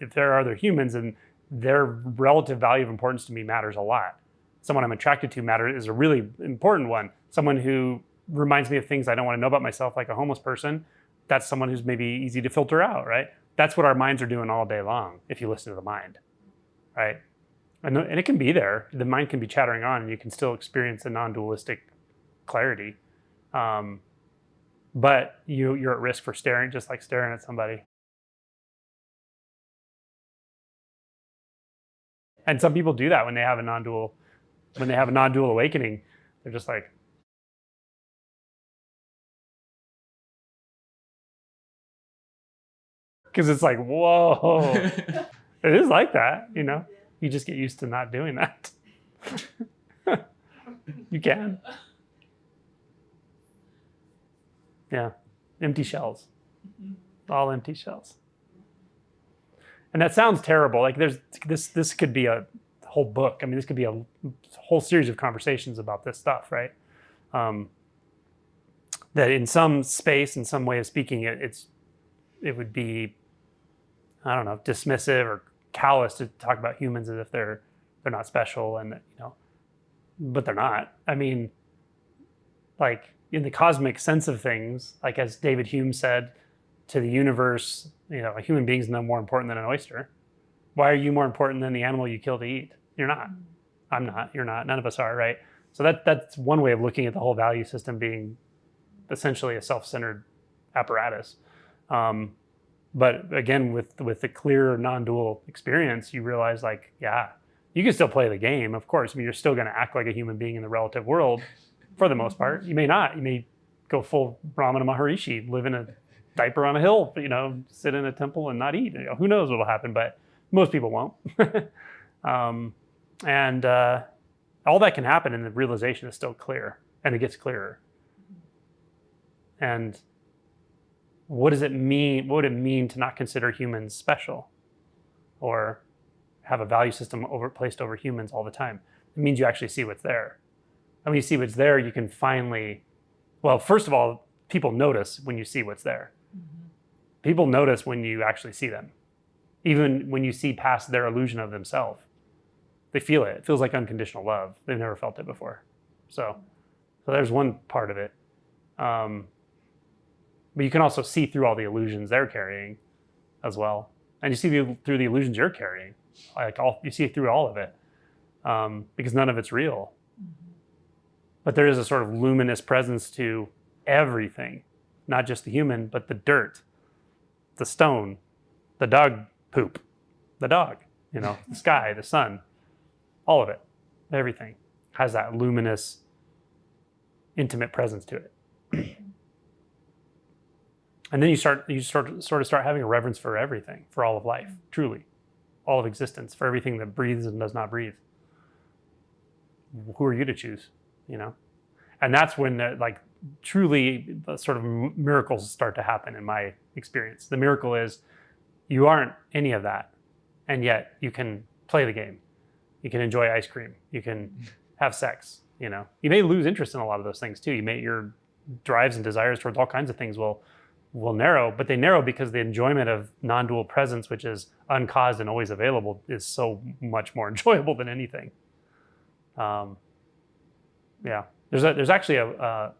if there are other humans and their relative value of importance to me matters a lot. Someone I'm attracted to is a really important one. Someone who reminds me of things I don't want to know about myself, like a homeless person, that's someone who's maybe easy to filter out, right? That's what our minds are doing all day long, if you listen to the mind, right? And it can be there. The mind can be chattering on and you can still experience a non-dualistic clarity. But you're at risk for staring at somebody. And some people do that when they have a non-dual awakening. They're just like, because it's like, whoa. It is like that, You just get used to not doing that. You can. Yeah. Empty shells. All empty shells. And that sounds terrible. Like this could be a whole book. I mean, this could be a whole series of conversations about this stuff, right? That in some space, in some way of speaking, it would be, I don't know, dismissive or callous to talk about humans as if they're not special, and but they're not. I mean, like in the cosmic sense of things, like as David Hume said, to the universe, a human being's no more important than an oyster. Why are you more important than the animal you kill to eat? You're not. I'm not. You're not. None of us are, right? So that's one way of looking at the whole value system being essentially a self-centered apparatus. But again, with the clear non-dual experience, you realize like, yeah, you can still play the game, of course. I mean, you're still going to act like a human being in the relative world for the most part. You may not. You may go full Ramana Maharishi, live in a diaper on a hill, sit in a temple and not eat. Who knows what'll happen, but most people won't. And all that can happen, and the realization is still clear, and it gets clearer. And what does it mean? What would it mean to not consider humans special, or have a value system placed over humans all the time? It means you actually see what's there. And when you see what's there, you can finally, well, first of all, people notice when you see what's there. Mm-hmm. People notice when you actually see them. Even when you see past their illusion of themselves, they feel it. It feels like unconditional love. They've never felt it before. So there's one part of it. But you can also see through all the illusions they're carrying as well. And you see through the illusions you're carrying. You see through all of it, because none of it's real. Mm-hmm. But there is a sort of luminous presence to everything, not just the human, but the dirt, the stone, the dog poop, the dog, the sky, the sun, all of it, everything has that luminous, intimate presence to it. And then you sort of start having a reverence for everything, for all of life, truly, all of existence, for everything that breathes and does not breathe. Who are you to choose, And that's when truly the sort of miracles start to happen in my experience. The miracle is you aren't any of that, and yet you can play the game. You can enjoy ice cream. You can have sex, You may lose interest in a lot of those things too. Your drives and desires towards all kinds of things will narrow, but they narrow because the enjoyment of non-dual presence, which is uncaused and always available, is so much more enjoyable than anything. Yeah. There's actually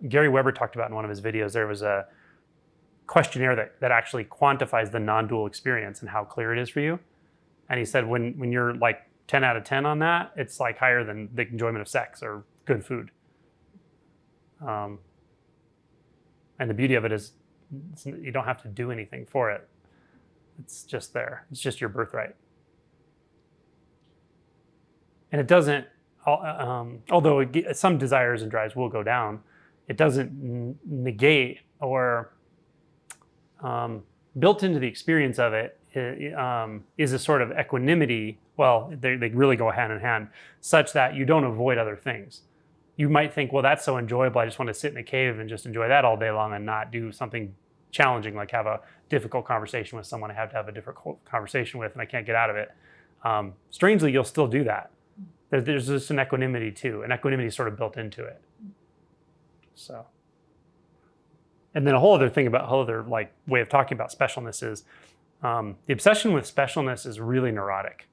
Gary Weber talked about in one of his videos, there was a questionnaire that actually quantifies the non-dual experience and how clear it is for you. And he said when you're like 10 out of 10 on that, it's like higher than the enjoyment of sex or good food. And the beauty of it is you don't have to do anything for it. It's just there. It's just your birthright. And it doesn't, although some desires and drives will go down, it doesn't negate or built into the experience of it is a sort of equanimity. Well, they really go hand in hand, such that you don't avoid other things. You might think, well, that's so enjoyable. I just want to sit in a cave and just enjoy that all day long and not do something challenging, like have a difficult conversation with someone I have to have a difficult conversation with and I can't get out of it. Strangely, you'll still do that. There's just an equanimity too. An equanimity is sort of built into it. So, and then a whole other way of talking about specialness is The obsession with specialness is really neurotic.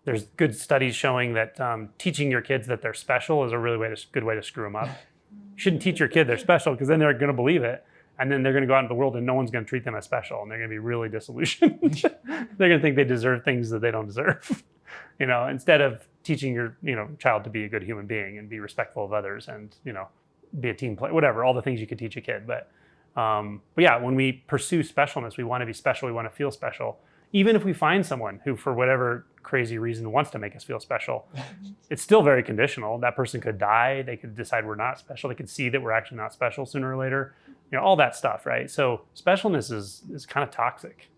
There's good studies showing that teaching your kids that they're special is a really good way to screw them up. You shouldn't teach your kid they're special, because then they're going to believe it. And then they're going to go out into the world and no one's going to treat them as special. And they're going to be really disillusioned. They're going to think they deserve things that they don't deserve. Instead of teaching your child to be a good human being and be respectful of others and be a team player, whatever, all the things you could teach a kid. But yeah, when we pursue specialness, we want to be special, we want to feel special. Even if we find someone who, for whatever crazy reason, wants to make us feel special, it's still very conditional. That person could die. They could decide we're not special. They could see that we're actually not special sooner or later. All that stuff, right? So specialness is kind of toxic,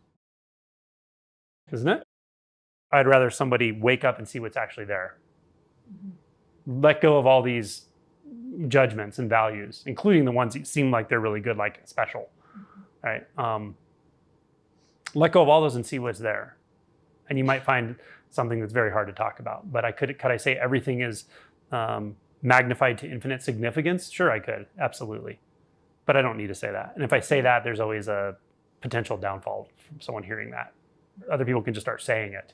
isn't it? I'd rather somebody wake up and see what's actually there. Let go of all these judgments and values, including the ones that seem like they're really good, like special, right? Let go of all those and see what's there. And you might find something that's very hard to talk about. But could I say everything is magnified to infinite significance? Sure, I could, absolutely. But I don't need to say that. And if I say that, there's always a potential downfall from someone hearing that. Other people can just start saying it,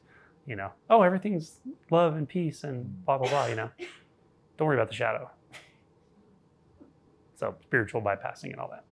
oh, everything's love and peace and blah, blah, blah, Don't worry about the shadow. So spiritual bypassing and all that.